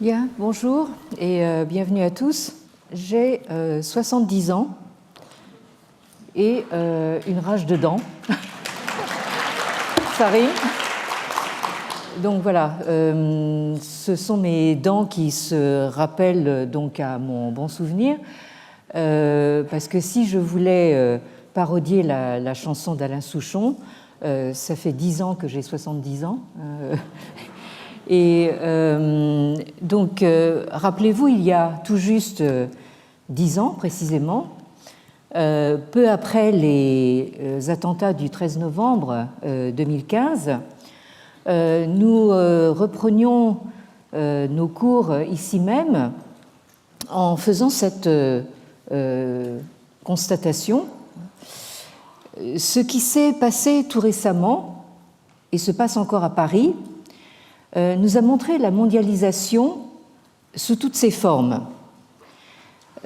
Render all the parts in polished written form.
Bien, bonjour et bienvenue à tous. J'ai 70 ans et une rage de dents. Ça rime. Donc voilà, ce sont mes dents qui se rappellent donc à mon bon souvenir, parce que si je voulais parodier la chanson d'Alain Souchon, ça fait 10 ans que j'ai 70 ans. Et donc, rappelez-vous, il y a tout juste 10 ans précisément, peu après les attentats du 13 novembre 2015, nous reprenions nos cours ici même en faisant cette constatation. Ce qui s'est passé tout récemment, et se passe encore à Paris, nous a montré la mondialisation sous toutes ses formes.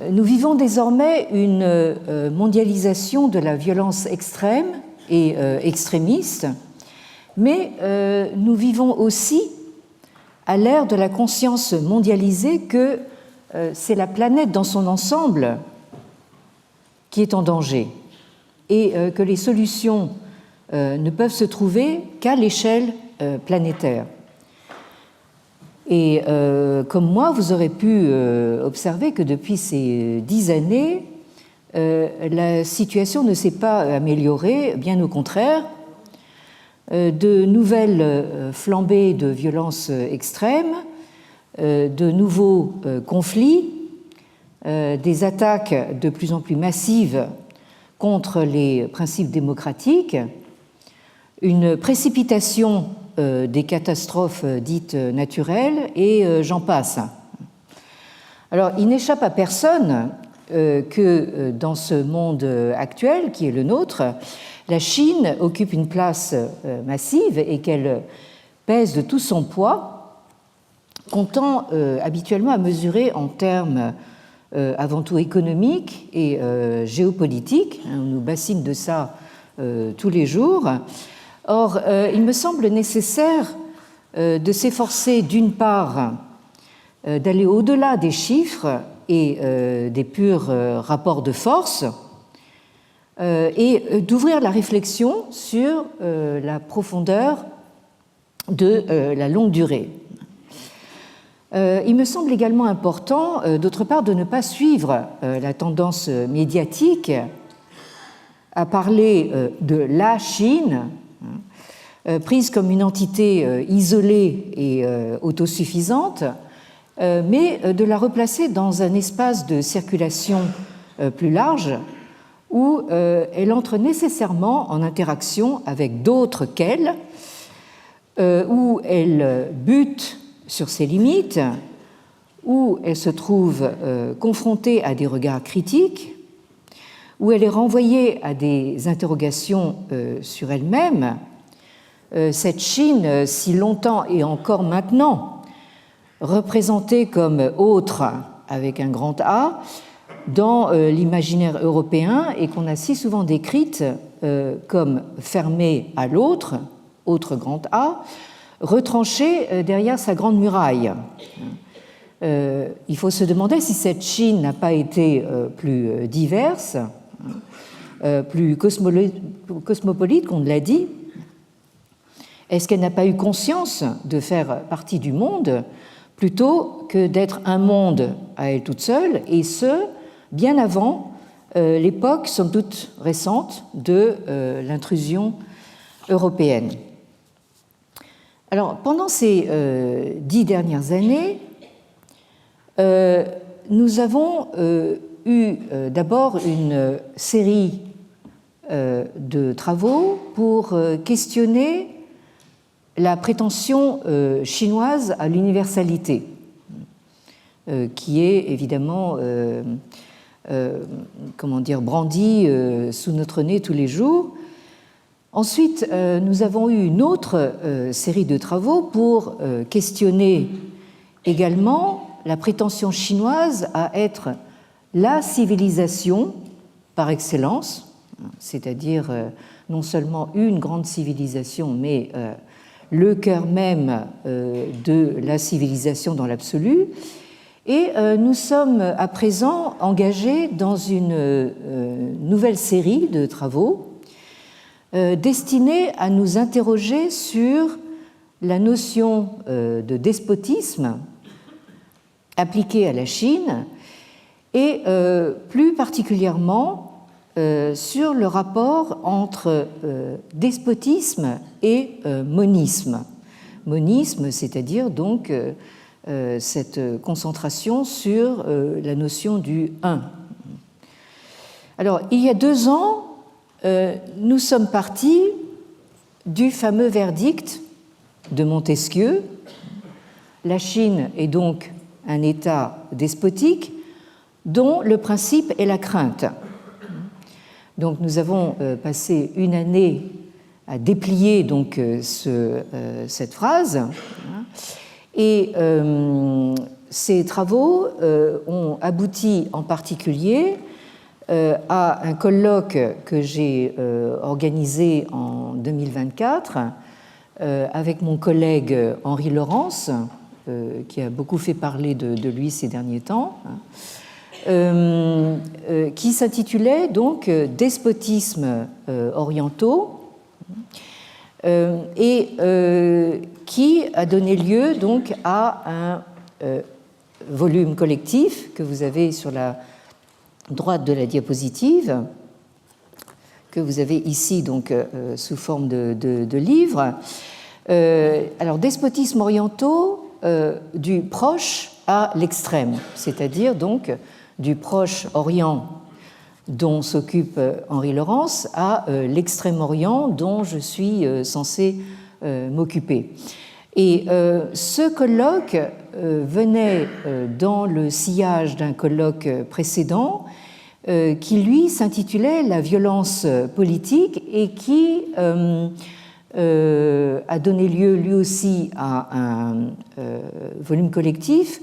Nous vivons désormais une mondialisation de la violence extrême et extrémiste, mais nous vivons aussi à l'ère de la conscience mondialisée que c'est la planète dans son ensemble qui est en danger et que les solutions ne peuvent se trouver qu'à l'échelle planétaire. Et comme moi, vous aurez pu observer que depuis ces 10 années, la situation ne s'est pas améliorée, bien au contraire. De nouvelles flambées de violences extrêmes, de nouveaux conflits, des attaques de plus en plus massives contre les principes démocratiques, une précipitation des catastrophes dites naturelles, et j'en passe. Alors, il n'échappe à personne que dans ce monde actuel, qui est le nôtre, la Chine occupe une place massive et qu'elle pèse de tout son poids, comptant habituellement à mesurer en termes avant tout économiques et géopolitiques. On nous bassine de ça tous les jours. Or, il me semble nécessaire de s'efforcer, d'une part, d'aller au-delà des chiffres et des purs rapports de force, et d'ouvrir la réflexion sur la profondeur de la longue durée. Il me semble également important, d'autre part, de ne pas suivre la tendance médiatique à parler de la Chine, prise comme une entité isolée et autosuffisante, mais de la replacer dans un espace de circulation plus large où elle entre nécessairement en interaction avec d'autres qu'elle, où elle bute sur ses limites, où elle se trouve confrontée à des regards critiques, où elle est renvoyée à des interrogations sur elle-même. Cette Chine, si longtemps et encore maintenant représentée comme autre avec un grand A dans l'imaginaire européen et qu'on a si souvent décrite comme fermée à l'autre, autre grand A, retranchée derrière sa grande muraille. Il faut se demander si cette Chine n'a pas été plus diverse, plus cosmopolite, qu'on l'a dit. Est-ce qu'elle n'a pas eu conscience de faire partie du monde plutôt que d'être un monde à elle toute seule, et ce, bien avant l'époque, somme toute récente, de l'intrusion européenne? Alors, pendant ces 10 dernières années, nous avons eu d'abord une série de travaux pour questionner la prétention chinoise à l'universalité, qui est évidemment brandie sous notre nez tous les jours. Ensuite, nous avons eu une autre série de travaux pour questionner également la prétention chinoise à être la civilisation par excellence, c'est-à-dire non seulement une grande civilisation, mais le cœur même de la civilisation dans l'absolu. Et nous sommes à présent engagés dans une nouvelle série de travaux destinés à nous interroger sur la notion de despotisme appliquée à la Chine et plus particulièrement sur le rapport entre despotisme et monisme. Monisme, c'est-à-dire donc cette concentration sur la notion du un. Alors, il y a 2 ans, nous sommes partis du fameux verdict de Montesquieu. La Chine est donc un État despotique dont le principe est la crainte. Donc, nous avons passé une année à déplier donc cette phrase. Et ces travaux ont abouti en particulier à un colloque que j'ai organisé en 2024 avec mon collègue Henri Laurence, qui a beaucoup fait parler de lui ces derniers temps, qui s'intitulait donc Despotismes orientaux et qui a donné lieu donc à un volume collectif que vous avez sur la droite de la diapositive, que vous avez ici donc sous forme de livre. Alors, despotismes orientaux du proche à l'extrême, c'est-à-dire donc du proche Orient dont s'occupe Henri Laurence à l'extrême-orient dont je suis censé m'occuper. Et ce colloque venait dans le sillage d'un colloque précédent qui, lui, s'intitulait « La violence politique » et qui a donné lieu, lui aussi, à un volume collectif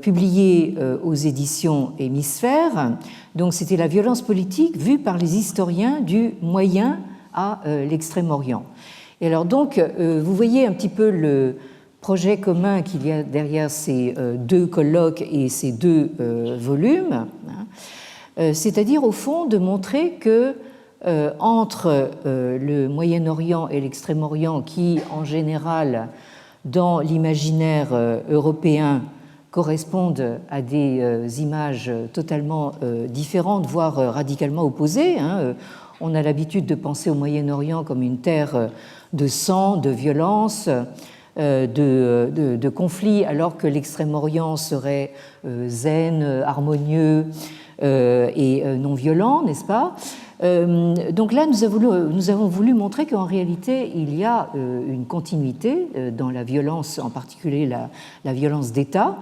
publié aux éditions Hémisphère. Donc, c'était la violence politique vue par les historiens du Moyen à l'Extrême-Orient. Et alors, donc, vous voyez un petit peu le projet commun qu'il y a derrière ces 2 colloques et ces 2 volumes, c'est-à-dire, au fond, de montrer que entre le Moyen-Orient et l'Extrême-Orient, qui, en général, dans l'imaginaire européen, correspondent à des images totalement différentes, voire radicalement opposées. On a l'habitude de penser au Moyen-Orient comme une terre de sang, de violence, de conflits, alors que l'Extrême-Orient serait zen, harmonieux et non violent, n'est-ce pas ? Donc là, nous avons voulu montrer qu'en réalité, il y a une continuité dans la violence, en particulier la violence d'État,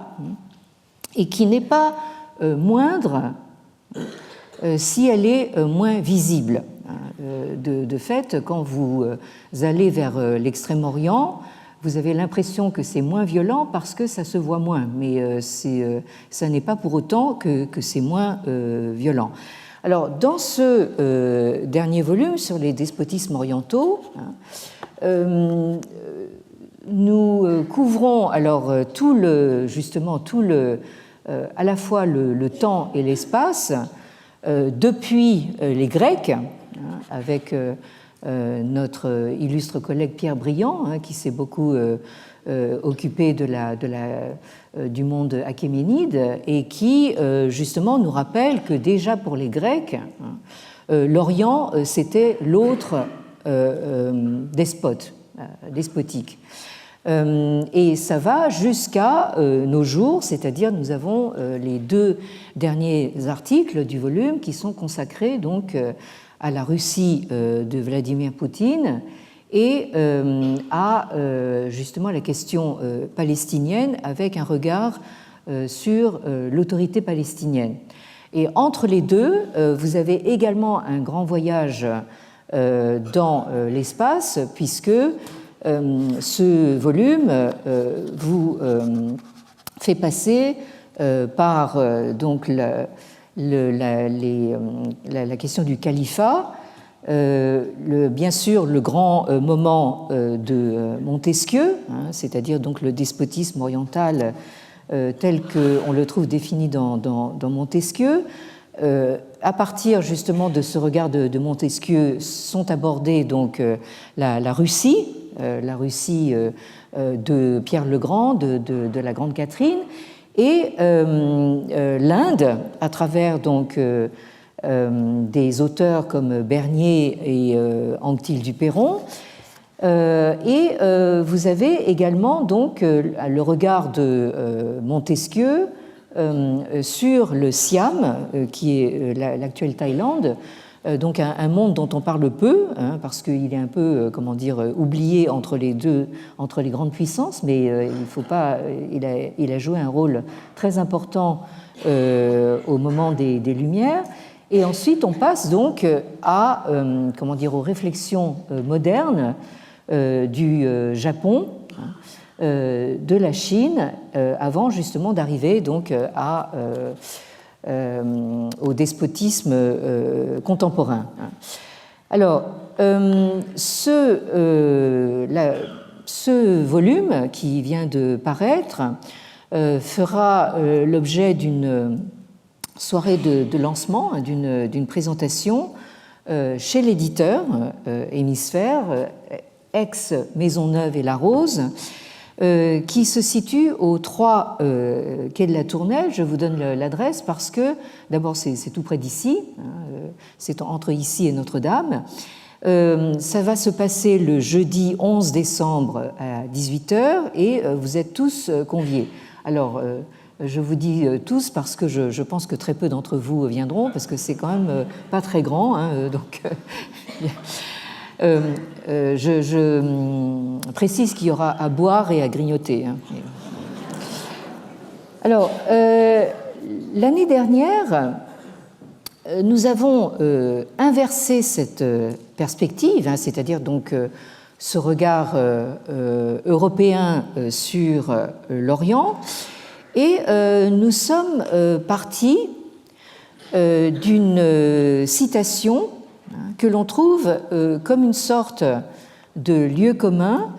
et qui n'est pas moindre si elle est moins visible. De fait, quand vous allez vers l'Extrême-Orient, vous avez l'impression que c'est moins violent parce que ça se voit moins, mais ça n'est pas pour autant que c'est moins violent. Alors, dans ce dernier volume sur les despotismes orientaux, nous couvrons alors à la fois le temps et l'espace depuis les Grecs, avec notre illustre collègue Pierre Briand, qui s'est beaucoup occupé du monde achéménide et qui, justement, nous rappelle que déjà pour les Grecs, l'Orient, c'était l'autre despotique. Et ça va jusqu'à nos jours, c'est-à-dire nous avons les 2 derniers articles du volume qui sont consacrés donc à la Russie de Vladimir Poutine et à justement la question palestinienne avec un regard sur l'autorité palestinienne. Et entre les 2, vous avez également un grand voyage dans l'espace puisque ce volume vous fait passer par donc la question du califat Bien sûr, le grand moment de Montesquieu, hein, c'est-à-dire donc le despotisme oriental tel qu'on le trouve défini dans Montesquieu. À partir justement de ce regard de Montesquieu sont abordées donc la Russie de Pierre le Grand, de la Grande Catherine, et l'Inde à travers donc des auteurs comme Bernier et Anctil du Perron. Et vous avez également donc le regard de Montesquieu sur le Siam, qui est l'actuelle Thaïlande, donc un monde dont on parle peu, hein, parce qu'il est un peu, comment dire, oublié entre les grandes puissances, mais il faut pas, il a joué un rôle très important au moment des Lumières. Et ensuite, on passe donc à, comment dire, aux réflexions modernes du Japon, de la Chine, avant justement d'arriver donc au despotisme contemporain. Alors, ce volume qui vient de paraître fera l'objet d'une soirée de lancement, d'une présentation chez l'éditeur Hémisphère, ex-Maisonneuve et La Rose, qui se situe au 3 quai de la Tournelle. Je vous donne l'adresse parce que, d'abord, c'est tout près d'ici, hein, c'est entre ici et Notre-Dame. Ça va se passer le jeudi 11 décembre à 18h et vous êtes tous conviés. Alors, je vous dis tous parce que je pense que très peu d'entre vous viendront, parce que c'est quand même pas très grand, hein, donc... je précise qu'il y aura à boire et à grignoter. Hein. Alors, l'année dernière, nous avons inversé cette perspective, hein, c'est-à-dire donc ce regard européen sur l'Orient, et nous sommes partis d'une citation que l'on trouve comme une sorte de lieu commun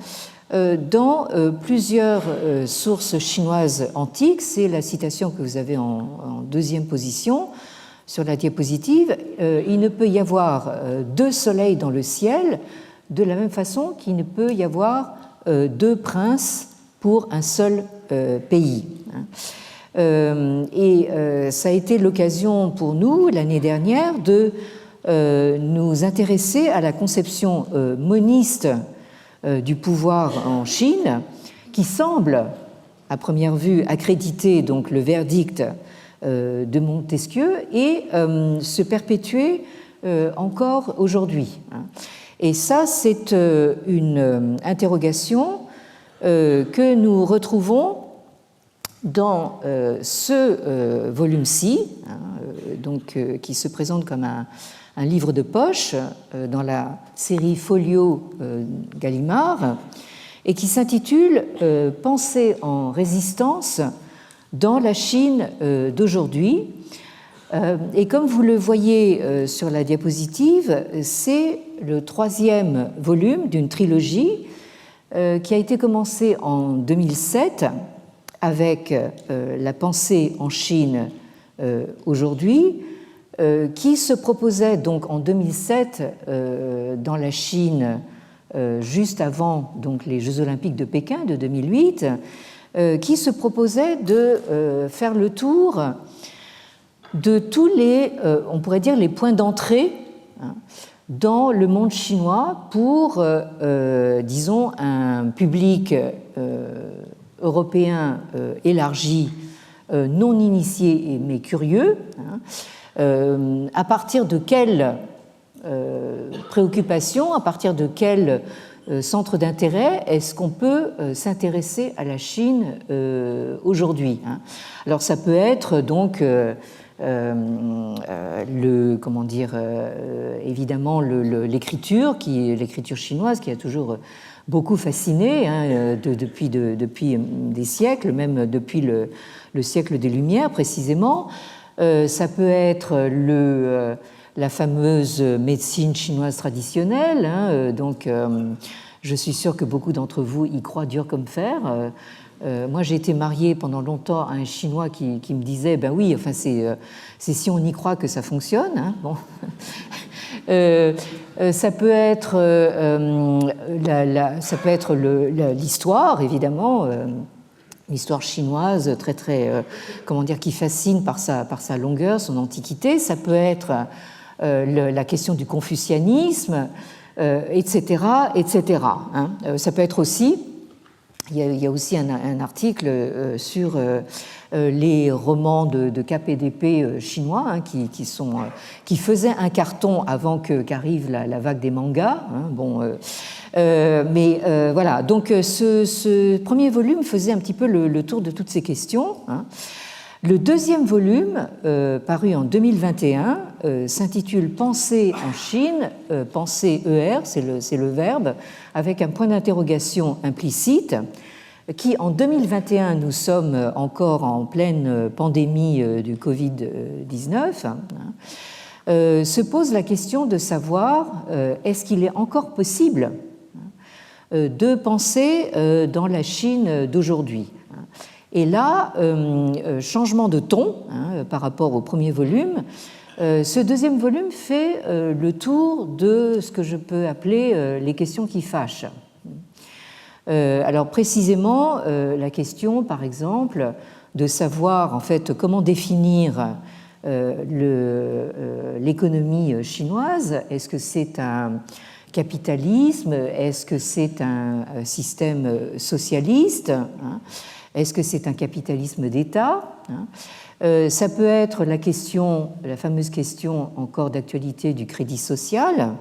dans plusieurs sources chinoises antiques. C'est la citation que vous avez en deuxième position sur la diapositive. Il ne peut y avoir deux soleils dans le ciel de la même façon qu'il ne peut y avoir deux princes pour un seul pays. Et ça a été l'occasion pour nous, l'année dernière, de nous intéresser à la conception moniste du pouvoir en Chine, qui semble, à première vue, accréditer donc le verdict de Montesquieu et se perpétuer encore aujourd'hui. Et ça, c'est une interrogation que nous retrouvons dans ce volume-ci, donc qui se présente comme un livre de poche dans la série Folio Gallimard et qui s'intitule Pensée en résistance dans la Chine d'aujourd'hui. Et comme vous le voyez sur la diapositive, c'est le troisième volume d'une trilogie qui a été commencée en 2007 avec La pensée en Chine aujourd'hui, qui se proposait donc en 2007 dans la Chine juste avant donc les Jeux Olympiques de Pékin de 2008, qui se proposait de faire le tour de tous les, on pourrait dire, les points d'entrée dans le monde chinois pour, disons, un public européen élargi, non initié mais curieux. À partir de quelles préoccupations, à partir de quel centre d'intérêt est-ce qu'on peut s'intéresser à la Chine aujourd'hui? Alors ça peut être donc évidemment l'écriture chinoise qui a toujours beaucoup fasciné depuis des siècles, même depuis le siècle des Lumières précisément. Ça peut être la fameuse médecine chinoise traditionnelle. Hein, donc, je suis sûre que beaucoup d'entre vous y croient dur comme fer. Moi, j'ai été mariée pendant longtemps à un Chinois qui me disait, ben oui, enfin, c'est si on y croit que ça fonctionne. Hein, bon. Ça peut être l'histoire, évidemment, l'histoire chinoise très comment dire, qui fascine par sa longueur, son antiquité. Ça peut être la question du confucianisme, etc., etc. Hein. Ça peut être aussi, il y a aussi un article sur les romans de KPDP chinois hein, qui faisaient un carton avant qu'arrive la vague des mangas. Hein, bon, voilà, donc ce premier volume faisait un petit peu le tour de toutes ces questions. Hein. Le deuxième volume, paru en 2021, s'intitule Penser en Chine, penser ER, c'est le verbe, avec un point d'interrogation implicite, qui en 2021, nous sommes encore en pleine pandémie du Covid-19, se pose la question de savoir est-ce qu'il est encore possible de penser dans la Chine d'aujourd'hui. Et là, changement de ton hein, par rapport au premier volume. Ce deuxième volume fait le tour de ce que je peux appeler les questions qui fâchent. Alors précisément, la question, par exemple, de savoir en fait comment définir l'économie chinoise. Est-ce que c'est un capitalisme? Est-ce que c'est un système socialiste hein? Est-ce que c'est un capitalisme d'État? Ça peut être la fameuse question encore d'actualité du crédit social.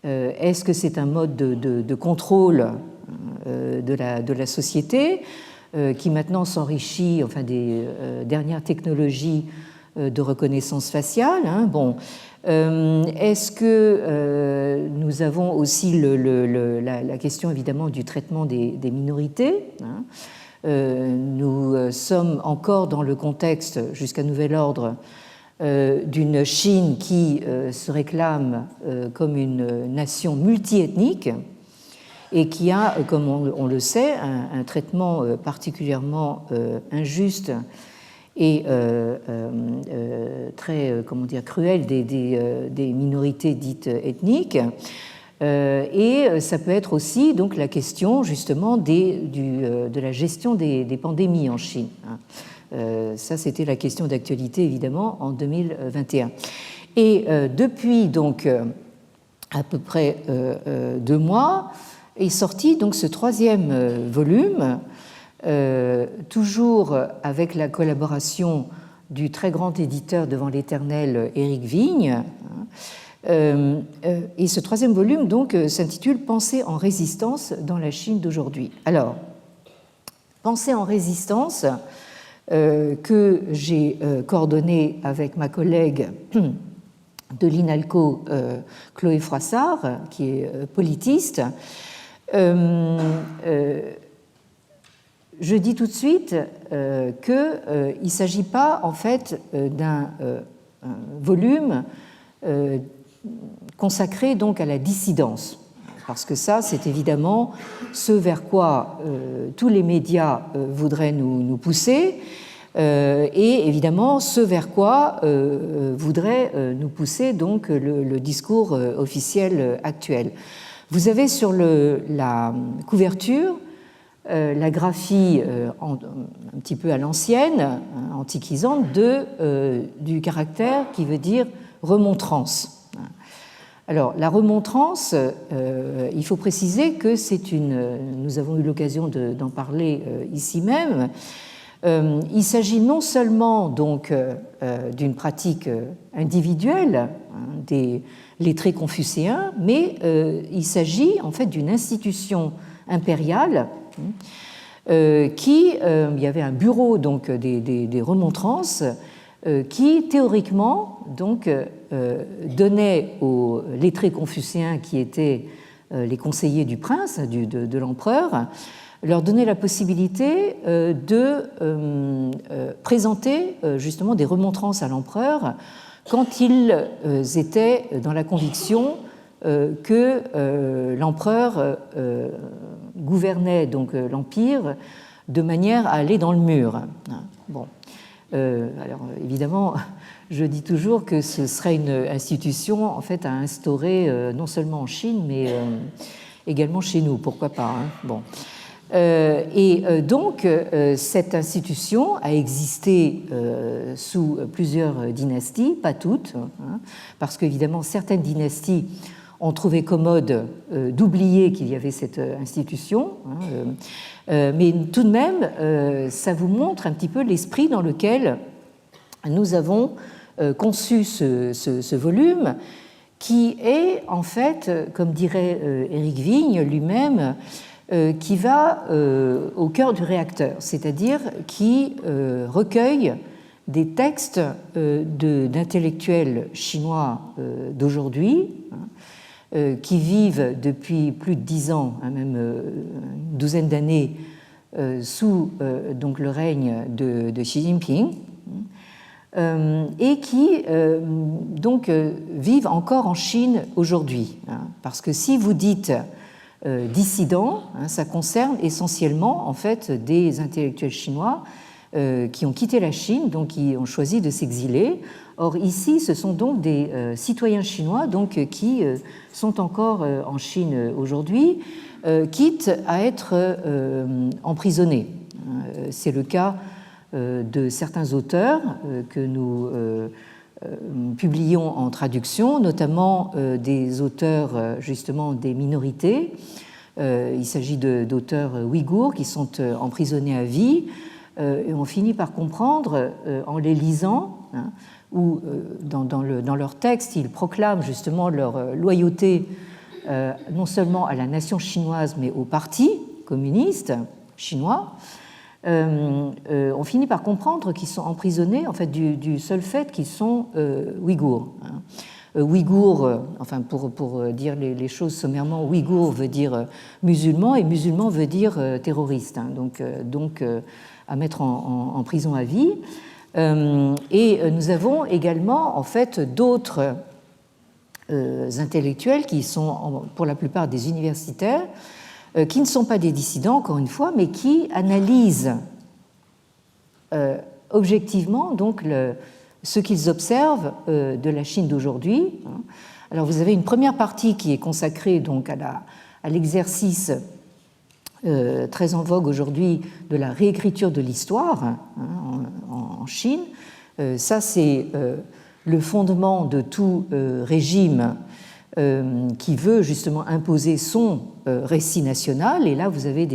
Est-ce que c'est un mode de contrôle de la société qui maintenant s'enrichit enfin, des dernières technologies de reconnaissance faciale? Bon. Est-ce que nous avons aussi la question évidemment du traitement des minorités? Nous sommes encore dans le contexte, jusqu'à nouvel ordre, d'une Chine qui se réclame comme une nation multiethnique et qui a, comme on le sait, un traitement particulièrement injuste et très comment dire, cruel des minorités dites ethniques. Et ça peut être aussi donc, la question justement de la gestion des pandémies en Chine. Ça, c'était la question d'actualité, évidemment, en 2021. Et depuis donc, à peu près 2 mois, est sorti donc, ce troisième volume, toujours avec la collaboration du très grand éditeur devant l'éternel Éric Vigne. Et ce troisième volume donc s'intitule Penser en résistance dans la Chine d'aujourd'hui. Alors, Penser en résistance, que j'ai coordonné avec ma collègue de l'INALCO, Chloé Froissart, qui est politiste. Je dis tout de suite qu'il ne s'agit pas en fait d'un volume consacré donc à la dissidence, parce que ça, c'est évidemment ce vers quoi tous les médias voudraient nous pousser, et évidemment ce vers quoi voudrait nous pousser donc le discours officiel actuel. Vous avez sur la couverture la graphie un petit peu à l'ancienne, antiquisante, du caractère qui veut dire remontrance. Alors, la remontrance, il faut préciser que nous avons eu l'occasion d'en parler ici même. Il s'agit non seulement donc d'une pratique individuelle des lettrés confucéens, mais il s'agit en fait d'une institution impériale il y avait un bureau donc des remontrances qui théoriquement donc donnait aux lettrés confucéens qui étaient les conseillers du prince, de l'empereur, leur donnait la possibilité de présenter justement des remontrances à l'empereur quand ils étaient dans la conviction que l'empereur gouvernait donc l'empire de manière à aller dans le mur. Bon. Alors évidemment, je dis toujours que ce serait une institution en fait à instaurer non seulement en Chine mais également chez nous, pourquoi pas. Hein. Bon. Donc cette institution a existé sous plusieurs dynasties, pas toutes, hein, parce qu'évidemment certaines dynasties ont trouvé commode d'oublier qu'il y avait cette institution, hein, mais tout de même, ça vous montre un petit peu l'esprit dans lequel nous avons conçu ce volume, qui est en fait, comme dirait Éric Vigne lui-même, qui va au cœur du réacteur, c'est-à-dire qui recueille des textes d'intellectuels chinois d'aujourd'hui, qui vivent depuis plus de 10 ans, hein, même une douzaine d'années, sous donc le règne de Xi Jinping, et qui donc vivent encore en Chine aujourd'hui. Hein, parce que si vous dites dissidents, hein, ça concerne essentiellement en fait des intellectuels chinois qui ont quitté la Chine, donc qui ont choisi de s'exiler. Or ici, ce sont donc des citoyens chinois donc, qui sont encore en Chine aujourd'hui, quitte à être emprisonnés. C'est le cas de certains auteurs que nous publions en traduction, notamment des auteurs justement des minorités. Il s'agit d'auteurs ouïghours qui sont emprisonnés à vie, et on finit par comprendre en les lisant, hein, où dans leur texte, ils proclament justement leur loyauté non seulement à la nation chinoise, mais au parti communiste chinois. On finit par comprendre qu'ils sont emprisonnés en fait, du seul fait qu'ils sont ouïghours. Hein. Ouïghour, enfin pour dire les choses sommairement, ouïghour veut dire musulman et musulman veut dire terroriste, hein, donc à mettre en prison à vie. Et nous avons également en fait d'autres intellectuels qui sont pour la plupart des universitaires, qui ne sont pas des dissidents encore une fois, mais qui analysent objectivement donc ce qu'ils observent de la Chine d'aujourd'hui. Alors vous avez une première partie qui est consacrée donc à l'exercice très en vogue aujourd'hui de la réécriture de l'histoire, hein, en Chine. Ça, c'est le fondement de tout régime qui veut justement imposer son récit national. Et là, vous avez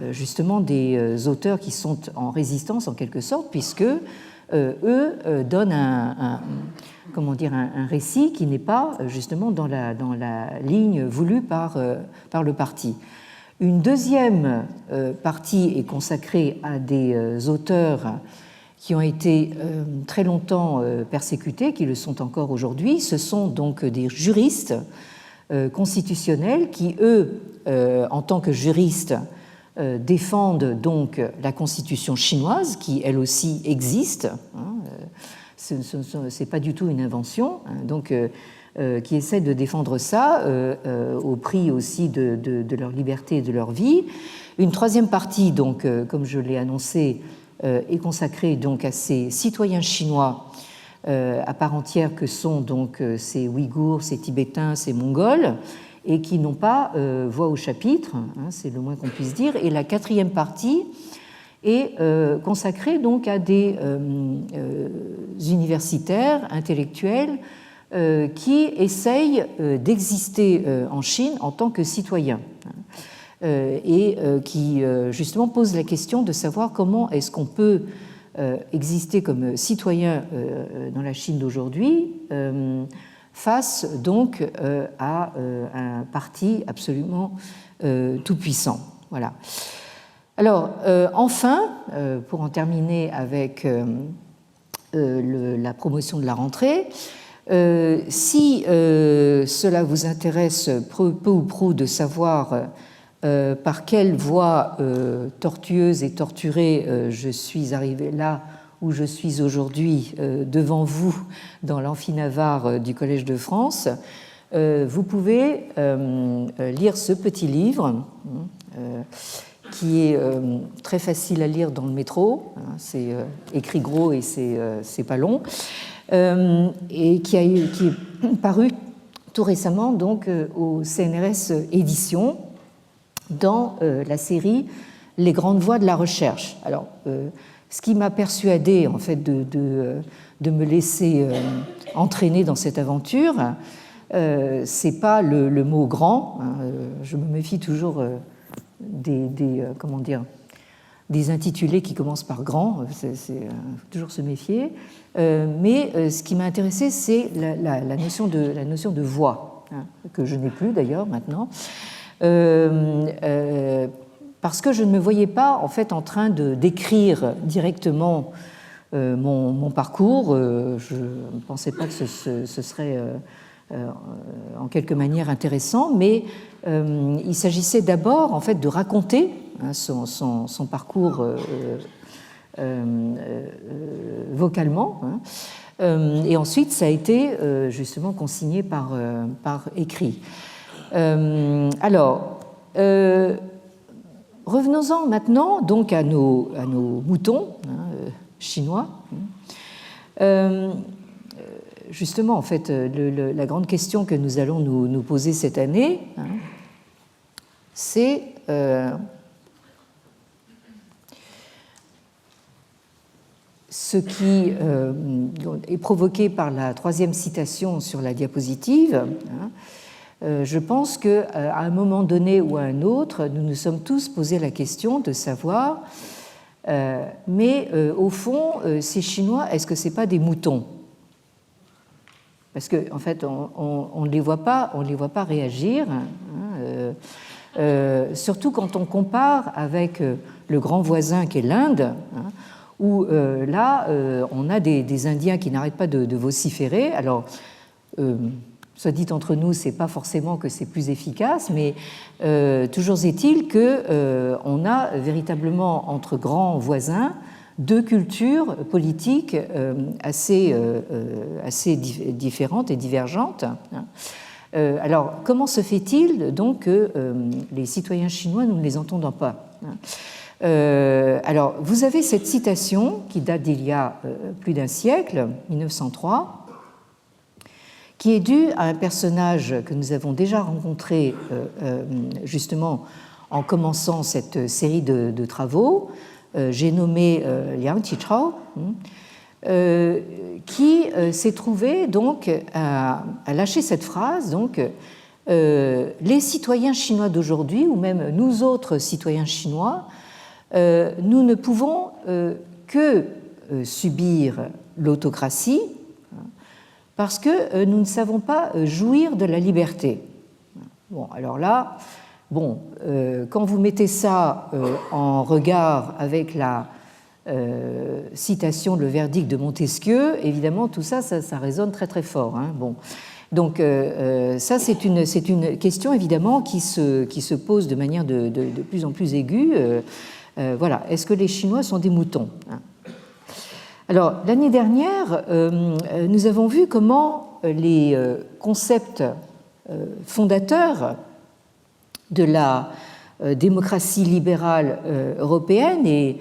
justement des auteurs qui sont en résistance en quelque sorte, puisque eux donnent un récit qui n'est pas justement dans la ligne voulue par le parti. Une deuxième partie est consacrée à des auteurs qui ont été très longtemps persécutés, qui le sont encore aujourd'hui. Ce sont donc des juristes constitutionnels qui, eux, en tant que juristes, défendent donc la constitution chinoise, qui elle aussi existe. Ce n'est pas du tout une invention. Donc, qui essaient de défendre ça au prix aussi de leur liberté et de leur vie. Une troisième partie, donc, comme je l'ai annoncé, est consacrée donc à ces citoyens chinois à part entière que sont donc ces Ouïghours, ces Tibétains, ces Mongols, et qui n'ont pas voix au chapitre, hein, c'est le moins qu'on puisse dire. Et la quatrième partie est consacrée donc à des universitaires, intellectuels, qui essayent d'exister en Chine en tant que citoyens et qui justement posent la question de savoir comment est-ce qu'on peut exister comme citoyen dans la Chine d'aujourd'hui face donc à un parti absolument tout-puissant. Voilà. Alors, enfin, pour en terminer avec la promotion de la rentrée, si cela vous intéresse peu ou prou de savoir par quelle voie tortueuse et torturée je suis arrivée là où je suis aujourd'hui devant vous dans l'amphi Navarre du Collège de France, vous pouvez lire ce petit livre qui est très facile à lire dans le métro. C'est écrit gros et c'est pas long. Et qui est paru tout récemment donc, au CNRS Éditions dans la série Les grandes voies de la recherche. Alors, ce qui m'a persuadé en fait de me laisser entraîner dans cette aventure, c'est pas le mot grand. Je me méfie toujours comment dire, des intitulés qui commencent par grand. Faut toujours se méfier. Mais ce qui m'a intéressé, c'est la notion de voix, que je n'ai plus d'ailleurs maintenant. Parce que je ne me voyais pas en fait en train d'écrire directement mon parcours. Je ne pensais pas que ce serait en quelque manière intéressant, mais il s'agissait d'abord en fait de raconter son parcours vocalement, et ensuite ça a été justement consigné par écrit. Alors, revenons-en maintenant donc à nos moutons chinois. Justement, en fait, la grande question que nous allons nous poser cette année, c'est ce qui est provoqué par la troisième citation sur la diapositive. Je pense qu'à un moment donné ou à un autre, nous nous sommes tous posé la question de savoir, mais au fond, ces Chinois, est-ce que ce n'est pas des moutons ? Parce qu'en fait, on ne les voit pas réagir, surtout quand on compare avec le grand voisin qu'est l'Inde, où là, on a des Indiens qui n'arrêtent pas de vociférer. Alors, soit dit entre nous, ce n'est pas forcément que c'est plus efficace, mais toujours est-il qu'on a véritablement entre grands voisins deux cultures politiques assez différentes et divergentes. Alors, comment se fait-il donc que les citoyens chinois, nous ne les entendons pas ? Alors, vous avez cette citation qui date d'il y a plus d'un siècle, 1903, qui est due à un personnage que nous avons déjà rencontré justement en commençant cette série de travaux. J'ai nommé Liang Qichao, qui s'est trouvé donc à lâcher cette phrase, donc les citoyens chinois d'aujourd'hui, ou même nous autres citoyens chinois, nous ne pouvons que subir l'autocratie parce que nous ne savons pas jouir de la liberté. Bon, alors là, quand vous mettez ça en regard avec la citation, le verdict de Montesquieu, évidemment, tout ça résonne très très fort. Bon. Donc ça, c'est une question évidemment qui se pose de manière de plus en plus aiguë. Voilà, est-ce que les Chinois sont des moutons ? Alors, l'année dernière, nous avons vu comment les concepts fondateurs de la démocratie libérale européenne, et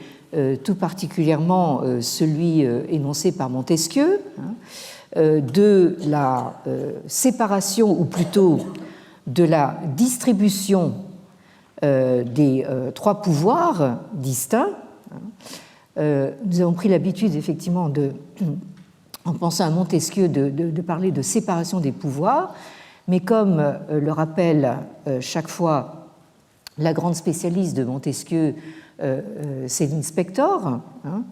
tout particulièrement celui énoncé par Montesquieu, de la séparation, ou plutôt de la distribution des trois pouvoirs distincts. Nous avons pris l'habitude, effectivement, en pensant à Montesquieu, de parler de séparation des pouvoirs, mais comme le rappelle chaque fois la grande spécialiste de Montesquieu, Céline Spector,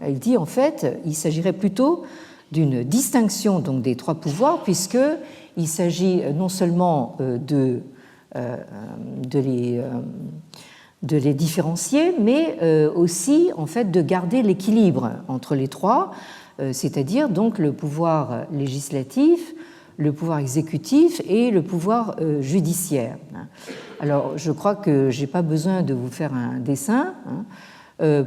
elle dit en fait il s'agirait plutôt d'une distinction donc, des trois pouvoirs, puisqu'il s'agit non seulement de les différencier, mais aussi en fait de garder l'équilibre entre les trois, c'est-à-dire donc le pouvoir législatif, le pouvoir exécutif et le pouvoir judiciaire. Alors, je crois que je n'ai pas besoin de vous faire un dessin.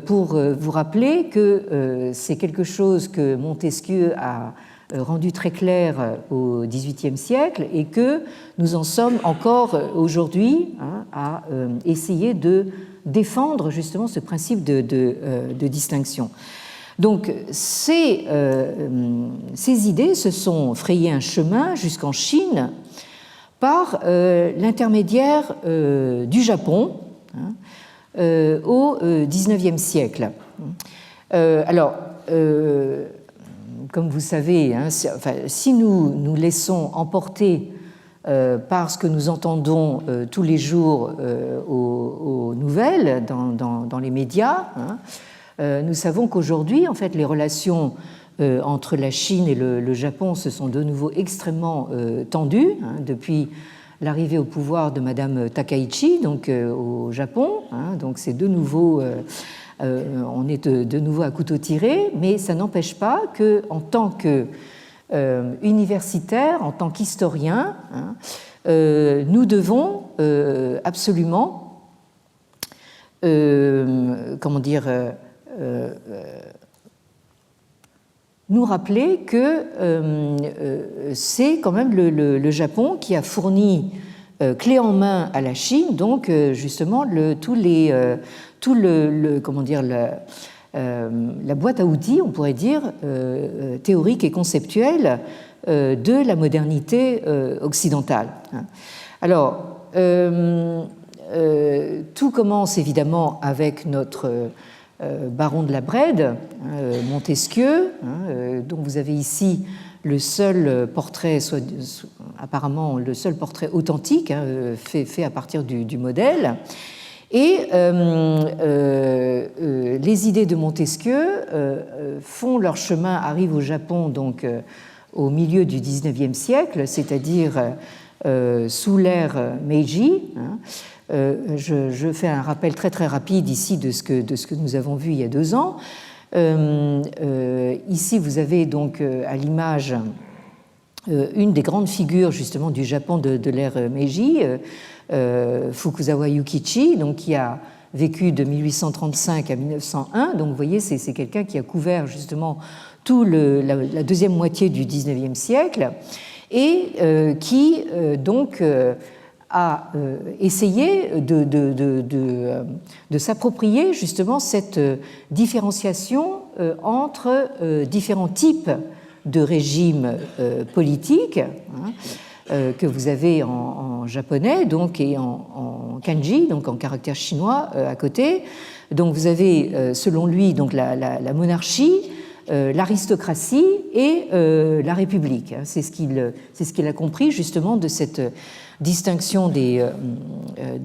pour vous rappeler que c'est quelque chose que Montesquieu a rendu très clair au XVIIIe siècle et que nous en sommes encore aujourd'hui à essayer de défendre justement ce principe de distinction. Donc ces idées se sont frayées un chemin jusqu'en Chine par l'intermédiaire du Japon au XIXe siècle. Comme vous savez, si nous laissons emporter par ce que nous entendons tous les jours aux nouvelles, dans les médias, nous savons qu'aujourd'hui, en fait, les relations entre la Chine et le Japon se sont de nouveau extrêmement tendues depuis l'arrivée au pouvoir de Madame Takaichi, donc au Japon. Donc c'est de nouveau, on est de nouveau à couteau tiré, mais ça n'empêche pas que, en tant que universitaire, en tant qu'historien, nous devons absolument, nous rappeler que c'est quand même le Japon qui a fourni clé en main à la Chine, donc justement la boîte à outils, on pourrait dire, théorique et conceptuelle de la modernité occidentale. Alors, tout commence évidemment avec notre baron de la Brède, Montesquieu, dont vous avez ici le seul portrait, apparemment le seul portrait authentique, fait à partir du modèle. Et les idées de Montesquieu font leur chemin, arrivent au Japon donc au milieu du XIXe siècle, c'est-à-dire sous l'ère Meiji. Je fais un rappel très très rapide ici de ce que nous avons vu il y a 2 ans. Ici, vous avez donc à l'image une des grandes figures justement du Japon de l'ère Meiji, Fukuzawa Yukichi, donc qui a vécu de 1835 à 1901. Donc vous voyez, c'est quelqu'un qui a couvert justement toute la deuxième moitié du XIXe siècle et qui donc a essayé de s'approprier justement cette différenciation entre différents types de régimes politiques que vous avez en japonais donc, et en kanji, donc en caractère chinois à côté. Donc vous avez, selon lui, donc la monarchie, l'aristocratie et la République. C'est ce qu'il a compris justement de cette distinction des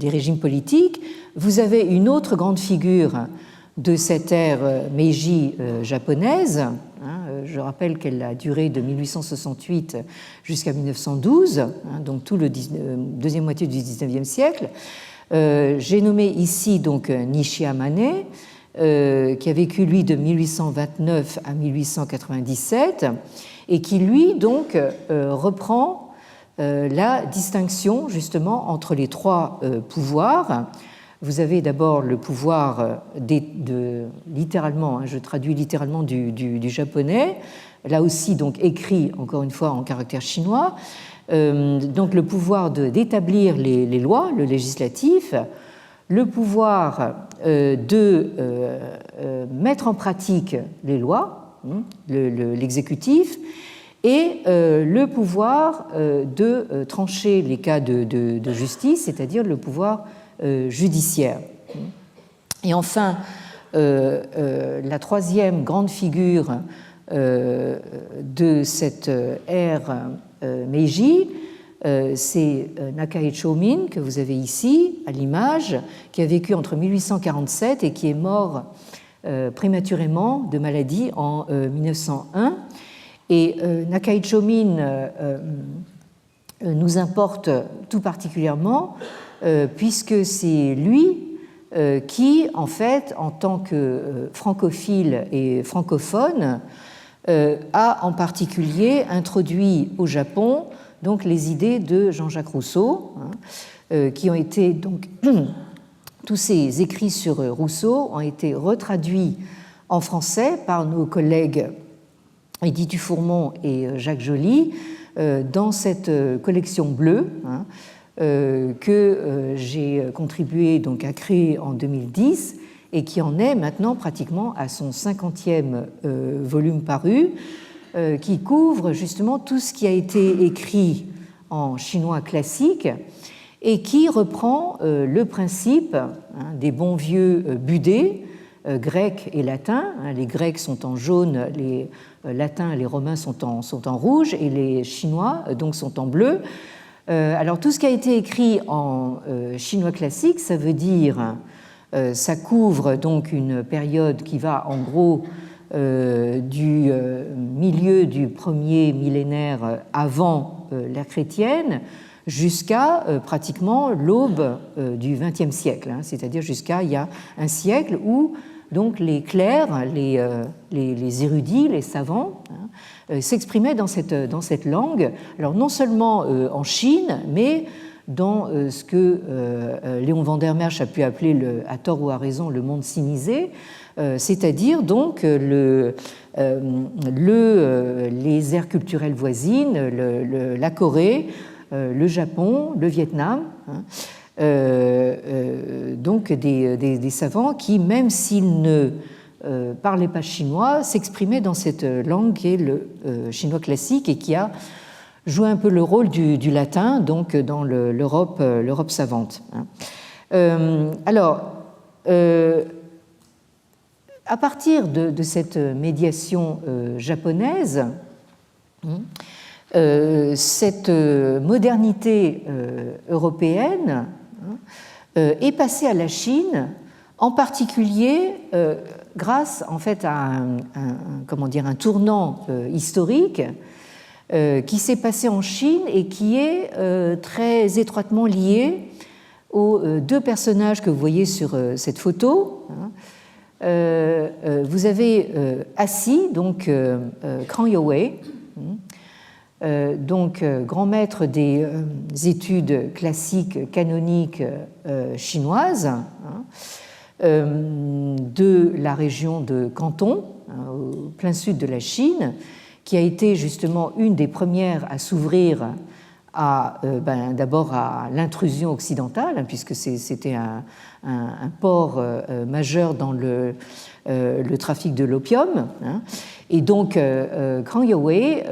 régimes politiques. Vous avez une autre grande figure de cette ère Meiji japonaise. Je rappelle qu'elle a duré de 1868 jusqu'à 1912, donc tout le deuxième moitié du XIXe siècle. J'ai nommé ici donc Nishiyamane, qui a vécu lui de 1829 à 1897 et qui lui donc reprend la distinction justement entre les 3 pouvoirs. Vous avez d'abord le pouvoir littéralement, je traduis littéralement du japonais, là aussi donc écrit encore une fois en caractère chinois, donc le pouvoir d'établir les lois, le législatif, le pouvoir de mettre en pratique les lois, l'exécutif, et le pouvoir de trancher les cas de justice, c'est-à-dire le pouvoir judiciaire. Et enfin, la troisième grande figure de cette ère Meiji, c'est Nakai Chōmin, que vous avez ici à l'image, qui a vécu entre 1847 et qui est mort prématurément de maladie en 1901. Et Nakai Chōmin nous importe tout particulièrement puisque c'est lui qui, en fait, en tant que francophile et francophone, a en particulier introduit au Japon donc les idées de Jean-Jacques Rousseau, qui ont été donc tous ces écrits sur Rousseau ont été retraduits en français par nos collègues Edith Dufourmont et Jacques Joly dans cette collection bleue que j'ai contribué donc à créer en 2010 et qui en est maintenant pratiquement à son 50e volume paru, qui couvre justement tout ce qui a été écrit en chinois classique et qui reprend le principe des bons vieux budets, grecs et latins. Les Grecs sont en jaune, les Latins, les Romains sont en rouge et les Chinois donc sont en bleu. Alors tout ce qui a été écrit en chinois classique, ça veut dire, ça couvre donc une période qui va en gros du milieu du premier millénaire avant l'ère chrétienne jusqu'à pratiquement l'aube du XXe siècle, c'est-à-dire jusqu'à il y a un siècle où donc les clercs, les érudits, les savants s'exprimaient dans cette langue, alors non seulement en Chine, mais dans ce que Léon Vandermeersch a pu appeler, à tort ou à raison, le monde sinisé, c'est-à-dire donc les aires culturelles voisines, la Corée, le Japon, le Vietnam, donc des savants qui, même s'ils ne parlaient pas chinois, s'exprimaient dans cette langue qui est le chinois classique et qui a joué un peu le rôle du latin donc dans l'Europe savante. Alors, à partir de cette médiation japonaise, cette modernité européenne est passée à la Chine, en particulier grâce en fait à un tournant historique qui s'est passé en Chine et qui est très étroitement lié aux deux personnages que vous voyez sur cette photo. Vous avez assis donc Krang Yo-wei, donc grand maître des études classiques canoniques chinoises de la région de Canton, au plein sud de la Chine, qui a été justement une des premières à s'ouvrir d'abord à l'intrusion occidentale, puisque c'était un port majeur dans le trafic de l'opium. Et donc, Krang Yo-wei,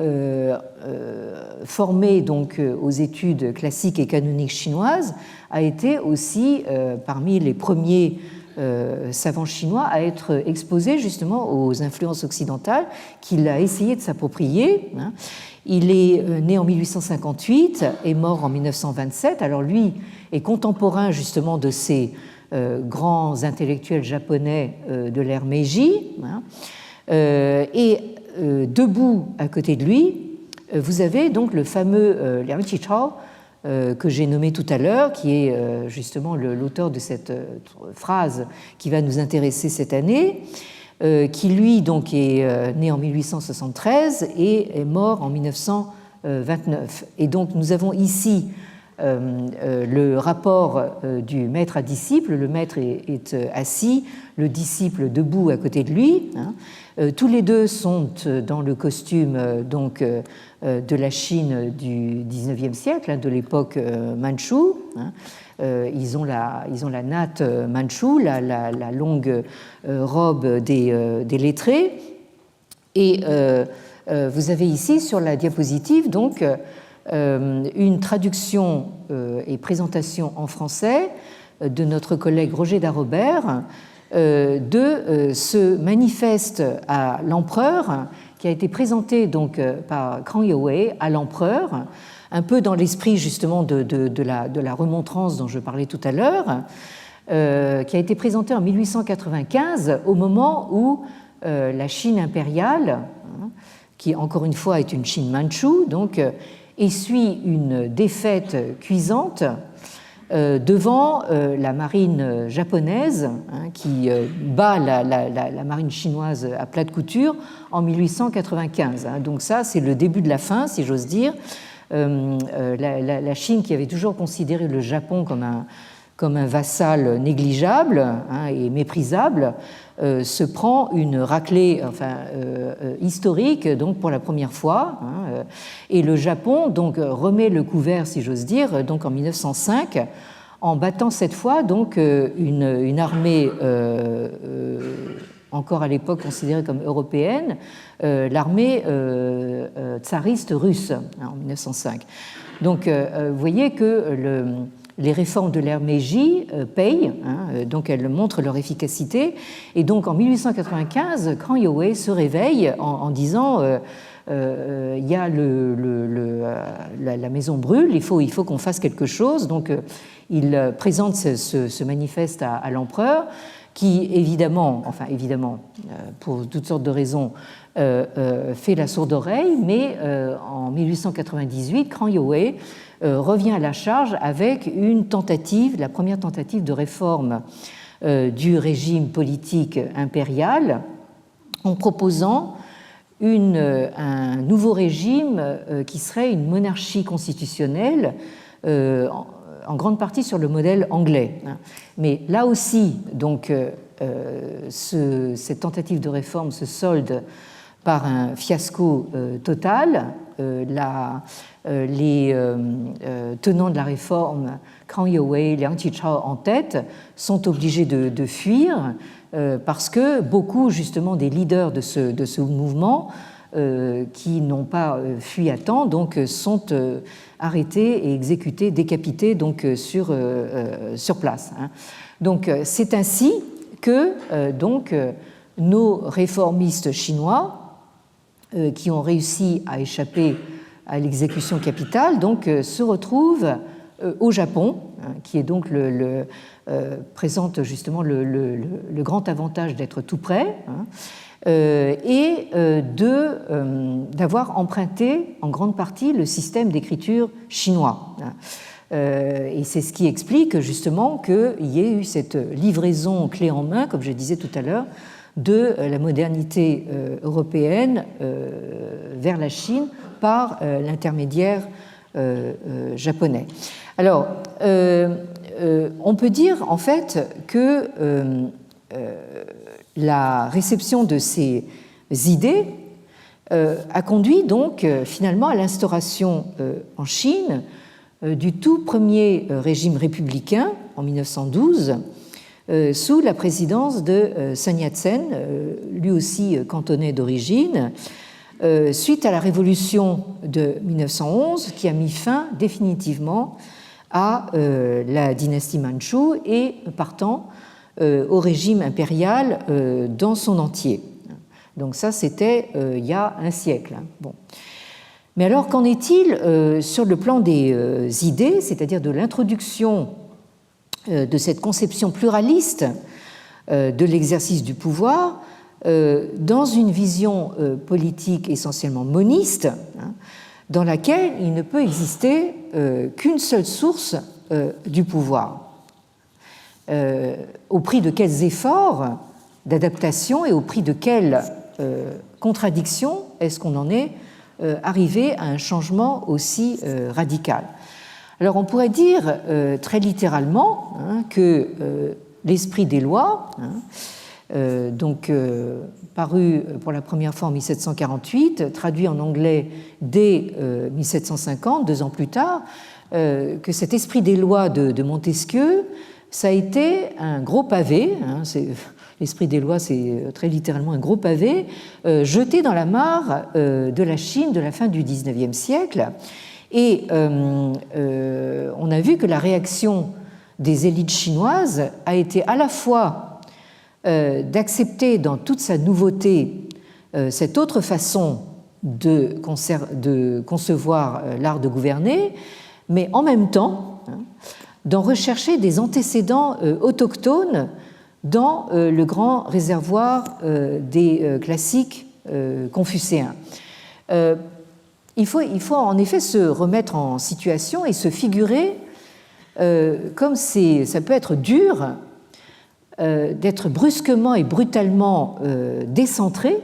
formé donc aux études classiques et canoniques chinoises, a été aussi parmi les premiers savant chinois à être exposé justement aux influences occidentales qu'il a essayé de s'approprier. Il est né en 1858 et mort en 1927. Alors lui est contemporain justement de ces grands intellectuels japonais de l'ère Meiji. Et debout à côté de lui, vous avez donc le fameux Liang Qichao, que j'ai nommé tout à l'heure, qui est justement l'auteur de cette phrase qui va nous intéresser cette année, qui lui donc est né en 1873 et est mort en 1929. Et donc nous avons ici le rapport du maître à disciple. Le maître est assis, le disciple debout à côté de lui. Tous les deux sont dans le costume donc de la Chine du XIXe siècle, de l'époque mandchoue. Ils ont la natte mandchoue, la longue robe des lettrés. Et vous avez ici sur la diapositive donc une traduction et présentation en français de notre collègue Roger Darobert de ce manifeste à l'empereur qui a été présenté donc par Krang Yo-wei à l'empereur, un peu dans l'esprit justement de la remontrance dont je parlais tout à l'heure, qui a été présenté en 1895 au moment où la Chine impériale, qui encore une fois est une Chine mandchoue, donc essuie une défaite cuisante devant la marine japonaise qui bat la marine chinoise à plat de couture en 1895. Donc ça, c'est le début de la fin, si j'ose dire. La Chine, qui avait toujours considéré le Japon comme comme un vassal négligeable et méprisable, se prend une raclée historique donc pour la première fois, et le Japon donc remet le couvert, si j'ose dire, donc en 1905, en battant cette fois donc une armée encore à l'époque considérée comme européenne, l'armée tsariste russe en 1905. Donc vous voyez que les réformes de l'ère Meiji payent, donc elles montrent leur efficacité. Et donc en 1895, Kang Youwei se réveille en disant il y a la maison brûle, il faut qu'on fasse quelque chose. Donc il présente ce manifeste à l'empereur, qui évidemment, pour toutes sortes de raisons, fait la sourde oreille, mais en 1898, Kang Youwei revient à la charge avec la première tentative de réforme du régime politique impérial, en proposant un nouveau régime qui serait une monarchie constitutionnelle, en grande partie sur le modèle anglais. Mais là aussi, donc, cette tentative de réforme se solde par un fiasco total. Les tenants de la réforme, Kang Youwei, Liang Qichao en tête, sont obligés de fuir parce que beaucoup justement des leaders de ce mouvement qui n'ont pas fui à temps donc sont arrêtés et exécutés, décapités donc sur place. Donc c'est ainsi que nos réformistes chinois qui ont réussi à échapper à l'exécution capitale donc se retrouvent au Japon, qui est donc présente justement le grand avantage d'être tout près, et d'avoir emprunté en grande partie le système d'écriture chinois. Et c'est ce qui explique justement qu'il y ait eu cette livraison clé en main, comme je disais tout à l'heure, de la modernité européenne vers la Chine par l'intermédiaire japonais. Alors, on peut dire en fait que la réception de ces idées a conduit donc finalement à l'instauration en Chine du tout premier régime républicain en 1912 sous la présidence de Sun Yat-sen, lui aussi cantonais d'origine, suite à la révolution de 1911 qui a mis fin définitivement à la dynastie mandchoue et partant au régime impérial dans son entier. Donc ça, c'était il y a un siècle. Bon. Mais alors, qu'en est-il sur le plan des idées, c'est-à-dire de l'introduction de cette conception pluraliste de l'exercice du pouvoir dans une vision politique essentiellement moniste, dans laquelle il ne peut exister qu'une seule source du pouvoir. Au prix de quels efforts d'adaptation et au prix de quelles contradictions est-ce qu'on en est arrivé à un changement aussi radical? Alors on pourrait dire très littéralement que l'esprit des lois, paru pour la première fois en 1748, traduit en anglais dès 1750, 2 ans plus tard, que cet esprit des lois de Montesquieu, ça a été un gros pavé, l'esprit des lois c'est très littéralement un gros pavé, jeté dans la mare de la Chine de la fin du XIXe siècle. Et on a vu que la réaction des élites chinoises a été à la fois d'accepter dans toute sa nouveauté cette autre façon de concevoir l'art de gouverner, mais en même temps d'en rechercher des antécédents autochtones dans le grand réservoir des classiques confucéens. Il faut en effet se remettre en situation et se figurer comme ça peut être dur d'être brusquement et brutalement décentré,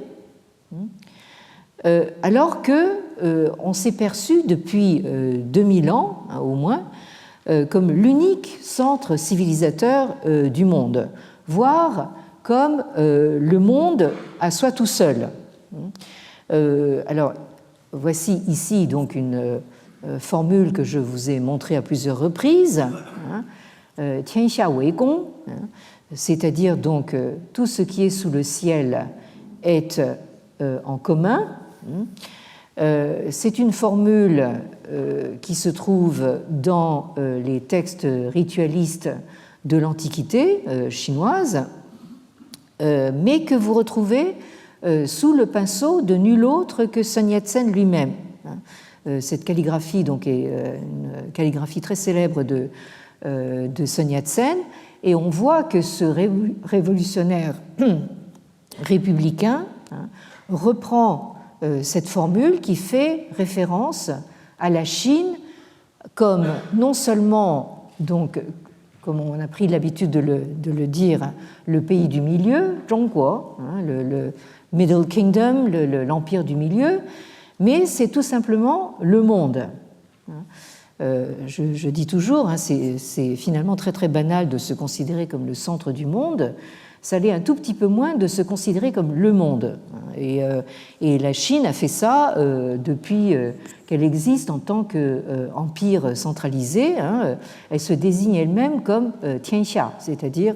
alors que on s'est perçu depuis 2000 ans au moins comme l'unique centre civilisateur du monde, voire comme le monde à soi tout seul. Alors, voici ici donc une formule que je vous ai montrée à plusieurs reprises, Tianxia Weigong, c'est-à-dire donc tout ce qui est sous le ciel est en commun. C'est une formule qui se trouve dans les textes ritualistes de l'Antiquité chinoise, mais que vous retrouvez sous le pinceau de nul autre que Sun Yat-sen lui-même. Cette calligraphie donc, est une calligraphie très célèbre de Sun Yat-sen, et on voit que ce révolutionnaire républicain reprend cette formule qui fait référence à la Chine comme non seulement, donc, comme on a pris l'habitude de le dire, le pays du milieu, Zhongguo, le Middle Kingdom, l'empire du milieu, mais c'est tout simplement le monde. Je dis toujours, c'est finalement très très banal de se considérer comme le centre du monde, ça l'est un tout petit peu moins de se considérer comme le monde. Et la Chine a fait ça depuis qu'elle existe en tant qu'empire centralisé. Elle se désigne elle-même comme Tianxia, c'est-à-dire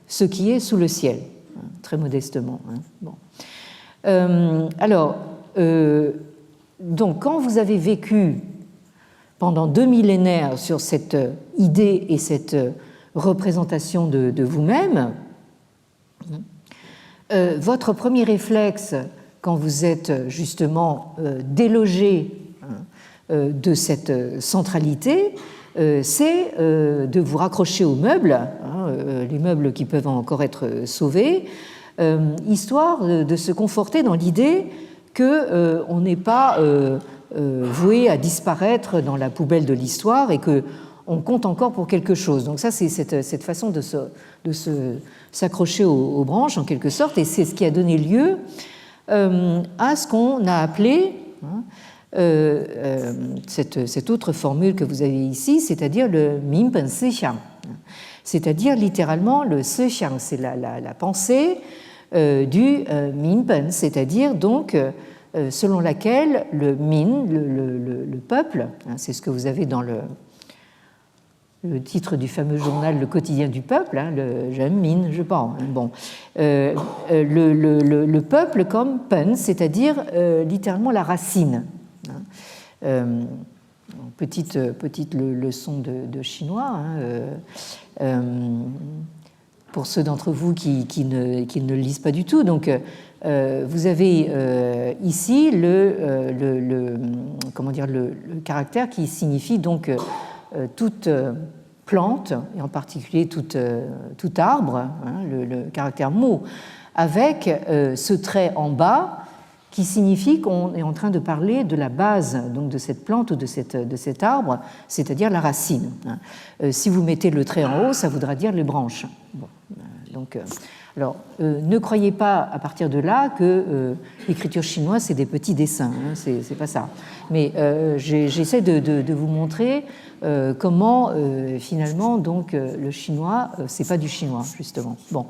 ce qui est sous le ciel, très modestement. Bon. Alors, donc, quand vous avez vécu pendant 2 millénaires sur cette idée et cette représentation de vous-même, votre premier réflexe, quand vous êtes justement délogé de cette centralité, c'est de vous raccrocher aux meubles, les meubles qui peuvent encore être sauvés, histoire de se conforter dans l'idée qu'on n'est pas voué à disparaître dans la poubelle de l'histoire et qu'on compte encore pour quelque chose. Donc ça, c'est cette façon de s'accrocher aux branches, en quelque sorte, et c'est ce qui a donné lieu à ce qu'on a appelé cette autre formule que vous avez ici, c'est-à-dire le Minpen Sixiang, c'est-à-dire littéralement le Sixiang, c'est la pensée du Minpen, c'est-à-dire donc selon laquelle le Min, le peuple, c'est ce que vous avez dans le titre du fameux journal Le Quotidien du Peuple, le Jeune Min, je pense. Bon, le peuple comme pen, c'est-à-dire littéralement la racine. Petite leçon de chinois. Pour ceux d'entre vous qui ne le lisent pas du tout. Donc, vous avez ici le caractère qui signifie donc toute plante, et en particulier tout arbre, le caractère mo, avec ce trait en bas qui signifie qu'on est en train de parler de la base donc de cette plante ou de cet arbre, c'est-à-dire la racine. Si vous mettez le trait en haut, ça voudra dire les branches. Bon, donc, alors, ne croyez pas à partir de là que l'écriture chinoise c'est des petits dessins, c'est pas ça. Mais j'essaie de vous montrer comment finalement donc le chinois c'est pas du chinois justement. Bon.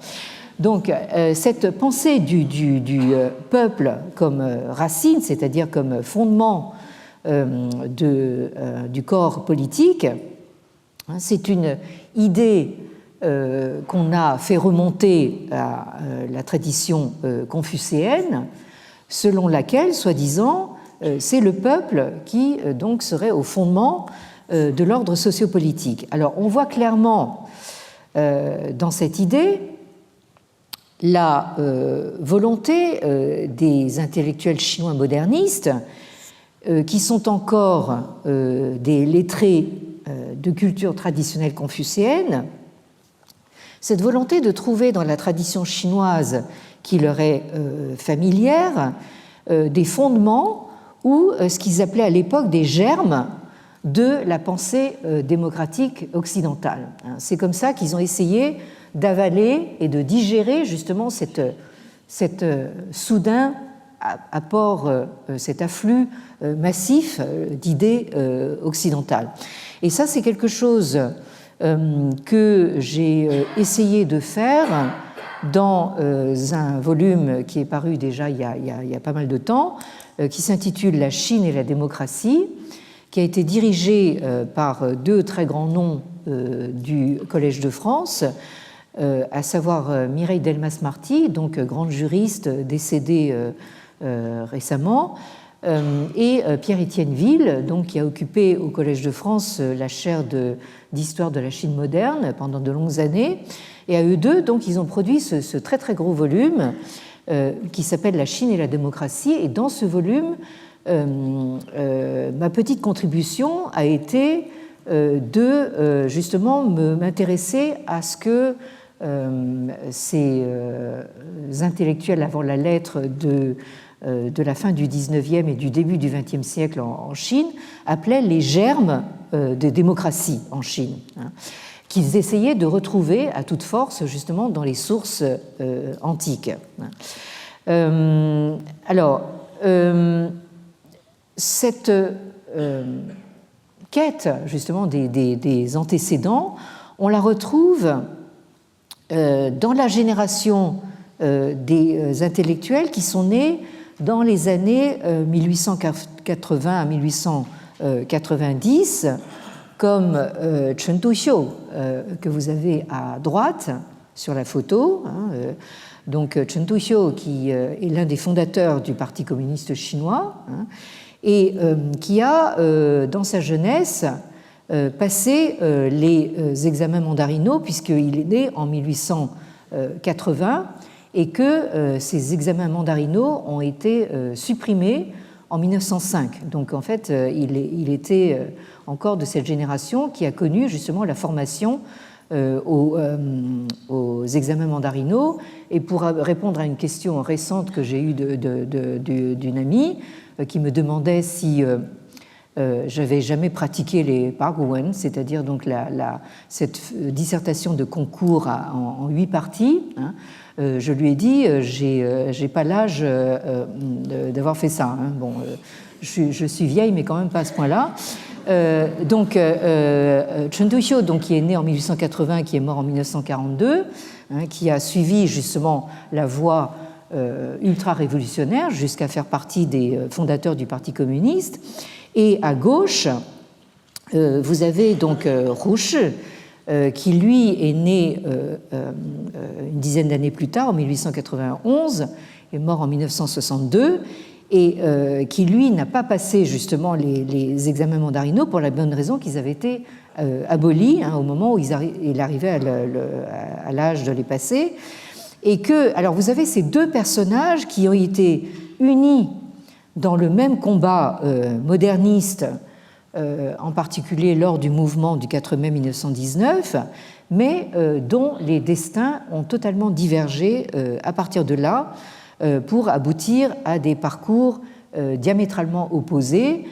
Donc, cette pensée du peuple comme racine, c'est-à-dire comme fondement du corps politique, c'est une idée qu'on a fait remonter à la tradition confucéenne, selon laquelle, soi-disant, c'est le peuple qui donc serait au fondement de l'ordre sociopolitique. Alors, on voit clairement dans cette idée la volonté des intellectuels chinois modernistes qui sont encore des lettrés de culture traditionnelle confucéenne, cette volonté de trouver dans la tradition chinoise qui leur est familière des fondements ou ce qu'ils appelaient à l'époque des germes de la pensée démocratique occidentale. C'est comme ça qu'ils ont essayé d'avaler et de digérer justement cette soudain apport, cet afflux massif d'idées occidentales. Et ça, c'est quelque chose que j'ai essayé de faire dans un volume qui est paru déjà il y a pas mal de temps, qui s'intitule « La Chine et la démocratie », qui a été dirigé par deux très grands noms du Collège de France, à savoir Mireille Delmas-Marty, donc grande juriste décédée récemment, et Pierre-Étienne Ville, donc, qui a occupé au Collège de France la chaire d'histoire de la Chine moderne pendant de longues années. Et à eux deux, donc, ils ont produit ce très très gros volume qui s'appelle « La Chine et la démocratie ». Et dans ce volume, ma petite contribution a été de justement m'intéresser à ce que ces intellectuels avant la lettre de la fin du XIXe et du début du XXe siècle en Chine appelaient les germes de démocratie en Chine, qu'ils essayaient de retrouver à toute force justement dans les sources antiques. Alors, cette quête justement des antécédents, on la retrouve dans la génération des intellectuels qui sont nés dans les années 1880 à 1890, comme Chen Duxiu, que vous avez à droite sur la photo. Donc Chen Duxiu, qui est l'un des fondateurs du Parti communiste chinois, et qui a, dans sa jeunesse, passé les examens mandarinaux, puisqu'il est né en 1880, et que ces examens mandarinaux ont été supprimés en 1905. Donc en fait, il était encore de cette génération qui a connu justement la formation aux examens mandarinaux. Et pour répondre à une question récente que j'ai eue d'une amie qui me demandait si j'avais jamais pratiqué les Baguwen, c'est-à-dire donc cette dissertation de concours en 8 parties, je lui ai dit j'ai pas l'âge d'avoir fait ça. Bon, je suis vieille, mais quand même pas à ce point-là. Donc Chen Duxiu, donc, qui est né en 1880, qui est mort en 1942, qui a suivi justement la voie ultra-révolutionnaire jusqu'à faire partie des fondateurs du Parti communiste. Et à gauche, vous avez donc Hu Shi, qui lui est né une dizaine d'années plus tard, en 1891, est mort en 1962, et qui lui n'a pas passé justement les examens mandarinaux pour la bonne raison qu'ils avaient été abolis au moment où il arrivait à l'âge de les passer. Et que, alors vous avez ces deux personnages qui ont été unis dans le même combat moderniste, en particulier lors du mouvement du 4 mai 1919, mais dont les destins ont totalement divergé à partir de là pour aboutir à des parcours diamétralement opposés,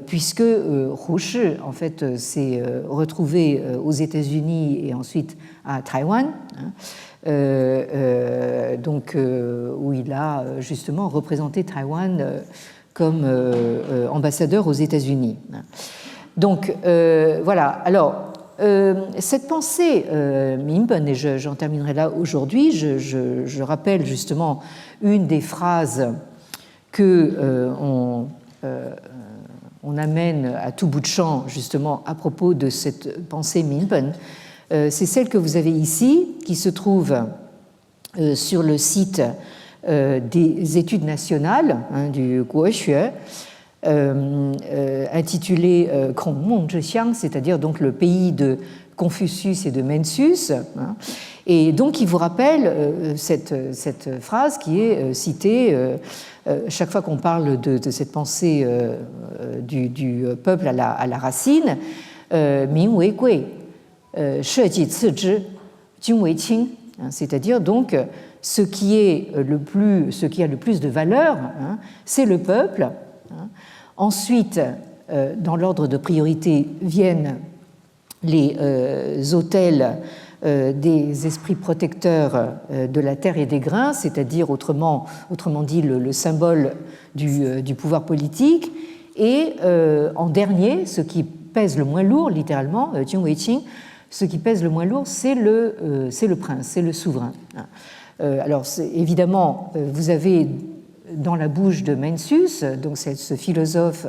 puisque Hu Shi, en fait, s'est retrouvé aux États-Unis et ensuite à Taïwan, donc, où il a justement représenté Taïwan comme ambassadeur aux États-Unis. Donc, voilà. Alors, cette pensée Minpen, et j'en terminerai là aujourd'hui, je rappelle justement une des phrases qu'on amène à tout bout de champ, justement, à propos de cette pensée Minpen. C'est celle que vous avez ici, qui se trouve sur le site des études nationales du Guoxue, intitulé Kongmeng Zhixiang, c'est-à-dire donc le pays de Confucius et de Mencius. Et donc, il vous rappelle cette phrase qui est citée chaque fois qu'on parle de cette pensée du peuple à la racine, Min wei gui, Shiji ci zhi, Jun wei qing, c'est-à-dire donc ce qui a le plus de valeur, c'est le peuple. Ensuite, dans l'ordre de priorité viennent les autels des esprits protecteurs de la terre et des grains, c'est-à-dire autrement dit le symbole du pouvoir politique, et en dernier, ce qui pèse le moins lourd, littéralement, Jiang Weiqing, ce qui pèse le moins lourd, c'est le prince, c'est le souverain. Alors évidemment, vous avez dans la bouche de Mencius, donc c'est ce philosophe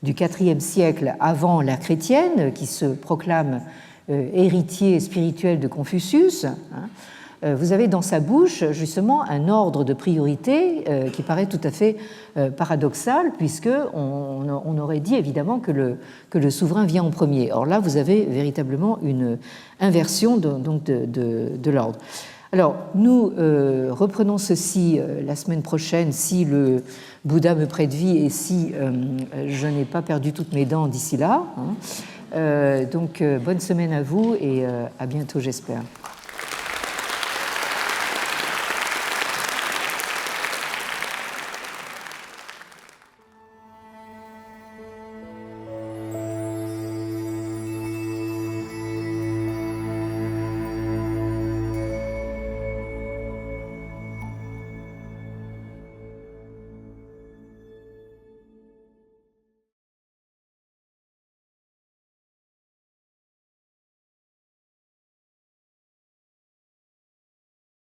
du IVe siècle avant l'ère chrétienne, qui se proclame héritier spirituel de Confucius, vous avez dans sa bouche justement un ordre de priorité qui paraît tout à fait paradoxal, puisqu'on aurait dit évidemment que le souverain vient en premier. Or là, vous avez véritablement une inversion de l'ordre. Alors, nous reprenons ceci la semaine prochaine, si le Bouddha me prête vie et si je n'ai pas perdu toutes mes dents d'ici là. Donc, bonne semaine à vous et à bientôt, j'espère.